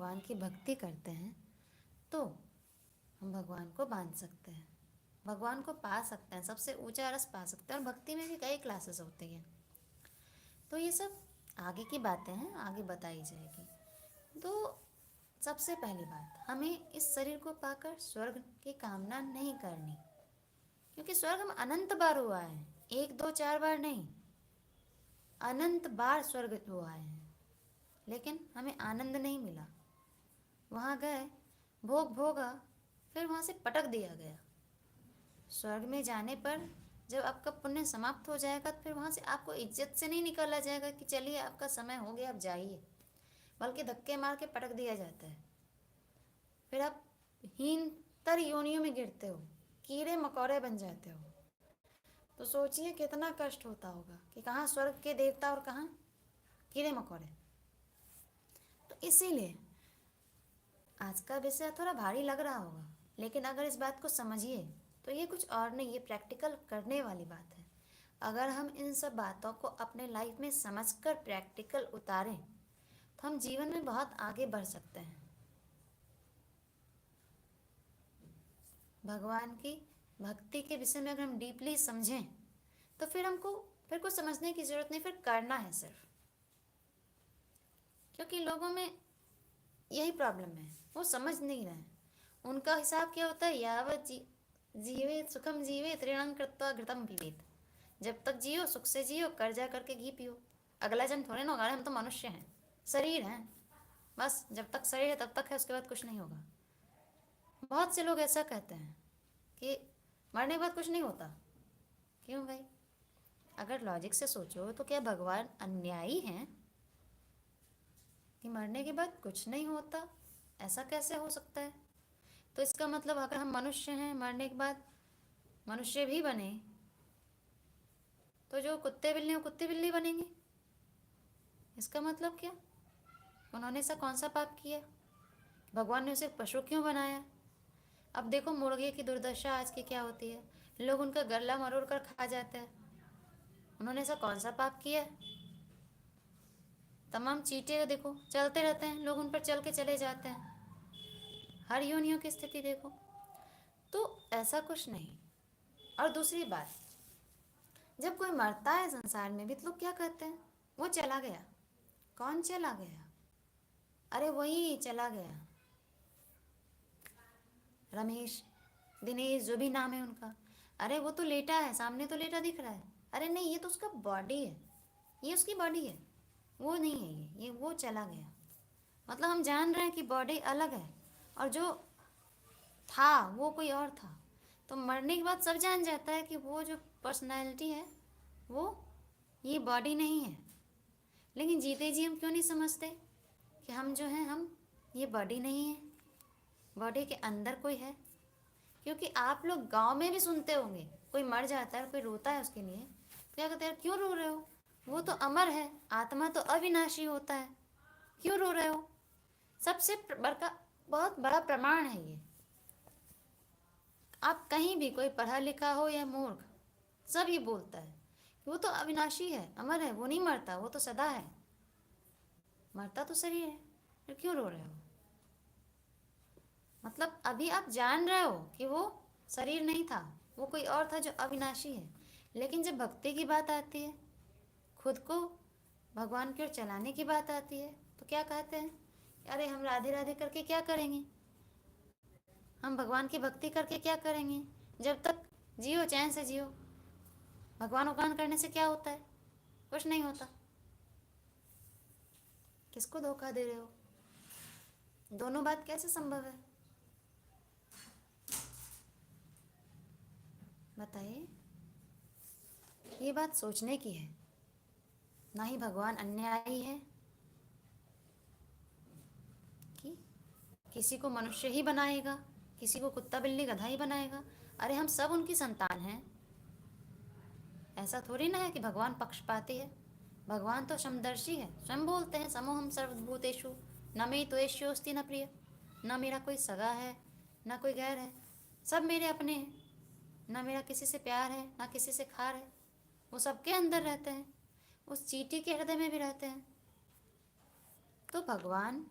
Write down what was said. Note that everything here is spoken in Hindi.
भगवान की भक्ति करते हैं तो हम भगवान को बांध सकते हैं, भगवान को पा सकते हैं, सबसे ऊंचा रस पा सकते हैं। और भक्ति में भी कई क्लासेस होती हैं, तो ये सब आगे की बातें हैं, आगे बताई जाएगी। तो सबसे पहली बात, हमें इस शरीर को पाकर स्वर्ग की कामना नहीं करनी, क्योंकि स्वर्ग हम अनंत बार हुआ है, 1 2 4 बार नहीं, अनंत बार स्वर्ग हुआ है, लेकिन हमें आनंद नहीं मिला। वहाँ गए, भोग भोगा, फिर वहाँ से पटक दिया गया। स्वर्ग में जाने पर जब आपका पुण्य समाप्त हो जाएगा तो फिर वहाँ से आपको इज्जत से नहीं निकाला जाएगा कि चलिए आपका समय हो गया आप जाइए, बल्कि धक्के मार के पटक दिया जाता है। फिर आप हीनतर योनियों में गिरते हो, कीड़े मकोड़े बन जाते हो। तो सोचिए कितना कष्ट होता होगा कि कहाँ स्वर्ग के देवता और कहाँ कीड़े मकोड़े। तो इसीलिए आज का विषय थोड़ा भारी लग रहा होगा, लेकिन अगर इस बात को समझिए तो ये कुछ और नहीं, ये प्रैक्टिकल करने वाली बात है। अगर हम इन सब बातों को अपने लाइफ में समझकर प्रैक्टिकल उतारें तो हम जीवन में बहुत आगे बढ़ सकते हैं। भगवान की भक्ति के विषय में अगर हम डीपली समझें तो फिर कुछ समझने की ज़रूरत नहीं, फिर करना है सिर्फ। क्योंकि लोगों में यही प्रॉब्लम है, वो समझ नहीं रहे। उनका हिसाब क्या होता है, यावत जीवे सुखम जीवे त्रिणं कृत्वा घृतम पीवेत। जब तक जियो सुख से जियो, कर्जा करके घी पियो। अगला जन्म थोड़े ना होगा, हम तो मनुष्य हैं, शरीर हैं, बस जब तक शरीर है तब तक है, उसके बाद कुछ नहीं होगा। बहुत से लोग ऐसा कहते हैं कि मरने के बाद कुछ नहीं होता। क्यों भाई? अगर लॉजिक से सोचो तो क्या भगवान अन्यायी हैं कि मरने के बाद कुछ नहीं होता? ऐसा कैसे हो सकता है? तो इसका मतलब अगर हम मनुष्य हैं, मरने के बाद मनुष्य भी बने तो जो कुत्ते बिल्ली हो कुत्ते बिल्ली बनेंगे। इसका मतलब क्या? उन्होंने ऐसा कौन सा पाप किया? भगवान ने उसे पशु क्यों बनाया? अब देखो मुर्गे की दुर्दशा आज की क्या होती है, लोग उनका गला मरोड़ कर खा जाते हैं। उन्होंने ऐसा कौन सा पाप किया? तमाम चींटे देखो चलते रहते हैं, लोग उन पर चल के चले जाते हैं। हर योनियों की स्थिति देखो, तो ऐसा कुछ नहीं। और दूसरी बात, जब कोई मरता है संसार में भी तो लोग क्या कहते हैं, वो चला गया। कौन चला गया? अरे वही चला गया, रमेश, दिनेश, जो भी नाम है उनका। अरे वो तो लेटा है, सामने तो लेटा दिख रहा है। अरे नहीं, ये तो उसका बॉडी है, ये उसकी बॉडी है, वो नहीं है ये वो चला गया। मतलब हम जान रहे हैं कि बॉडी अलग है और जो था वो कोई और था। तो मरने के बाद सब जान जाता है कि वो जो पर्सनैलिटी है वो ये बॉडी नहीं है। लेकिन जीते जी हम क्यों नहीं समझते कि हम जो हैं, हम ये बॉडी नहीं है, बॉडी के अंदर कोई है। क्योंकि आप लोग गांव में भी सुनते होंगे, कोई मर जाता है, कोई रोता है उसके लिए, क्या कहते हैं, क्यों रो रहे हो, वो तो अमर है, आत्मा तो अविनाशी होता है, क्यों रो रहे हो। सबसे बड़का बहुत बड़ा प्रमाण है ये। आप कहीं भी, कोई पढ़ा लिखा हो या मूर्ख, सब ये बोलता है कि वो तो अविनाशी है, अमर है, वो नहीं मरता, वो तो सदा है। मरता तो शरीर है, फिर क्यों रो रहे हो? मतलब अभी आप जान रहे हो कि वो शरीर नहीं था, वो कोई और था जो अविनाशी है। लेकिन जब भक्ति की बात आती है, खुद को भगवान की ओर चलाने की बात आती है, तो क्या कहते हैं, अरे हम राधे राधे करके क्या करेंगे, हम भगवान की भक्ति करके क्या करेंगे, जब तक जियो चैन से जियो। भगवान उगान करने से क्या होता है? कुछ नहीं होता। किसको धोखा दे रहे हो? दोनों बात कैसे संभव है, बताइए। ये बात सोचने की है। ना ही भगवान अन्यायी है कि किसी को मनुष्य ही बनाएगा, किसी को कुत्ता बिल्ली गधा ही बनाएगा। अरे हम सब उनकी संतान हैं। ऐसा थोड़ी ना है कि भगवान पक्षपाती है। भगवान तो समदर्शी है, स्वयं बोलते हैं समोहम सर्वभूतेषु न मे त्वेष्योस्ति न प्रिय। न मेरा कोई सगा है, न कोई गैर है, सब मेरे अपने हैं। न मेरा किसी से प्यार है, न किसी से खार है। वो सबके अंदर रहते हैं, उस चींटी के हृदय में भी रहते हैं। तो भगवान